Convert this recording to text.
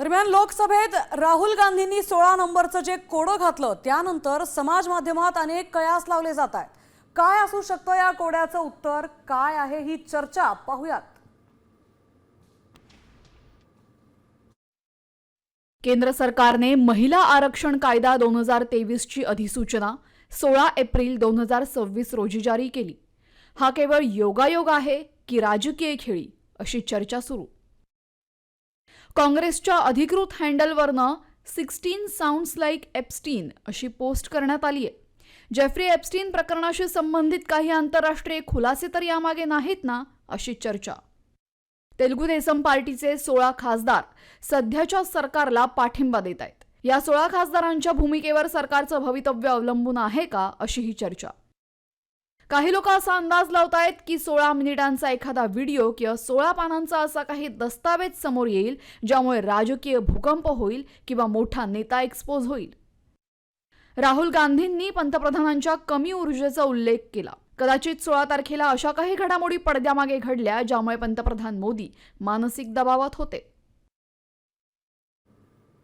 दरम्यान लोकसभेत राहुल गांधींनी 16 नंबरचं जे कोडं घातलं त्यानंतर समाज माध्यमात अनेक कयास लावले जात आहेत। काय असू शकतं या कोड्याचं उत्तर, काय आहे ही चर्चा, पाहूयात। केंद्र सरकारने महिला आरक्षण कायदा 2023 ची अधिसूचना 16 एप्रिल 2026 रोजी जारी केली। हा केवळ योगायोग आहे की राजकीय खेळी, अशी चर्चा सुरू। काँग्रेसच्या अधिकृत हँडलवरनं 16 साऊंड्स लाईक एप्स्टीन अशी पोस्ट करण्यात आली आहे। जेफ्री एप्स्टीन प्रकरणाशी संबंधित काही आंतरराष्ट्रीय खुलासे तर यामागे नाहीत ना, अशी चर्चा। तेलुगू देसम पार्टीचे 16 खासदार सध्याच्या सरकारला पाठिंबा देत आहेत। या 16 खासदारांच्या भूमिकेवर सरकारचं भवितव्य अवलंबून आहे का, अशी ही चर्चा। काही लोक असा अंदाज लावतायत की 16 मिनिटांचा एखादा व्हिडिओ किंवा 16 पानांचा असा काही दस्तावेज समोर येईल ज्यामुळे राजकीय भूकंप होईल किंवा मोठा नेता एक्सपोज होईल। राहुल गांधींनी पंतप्रधानांच्या कमी ऊर्जेचा उल्लेख केला। कदाचित 16 तारखेला अशा काही घडामोडी पडद्यामागे घडल्या ज्यामुळे पंतप्रधान मोदी मानसिक दबावात होते।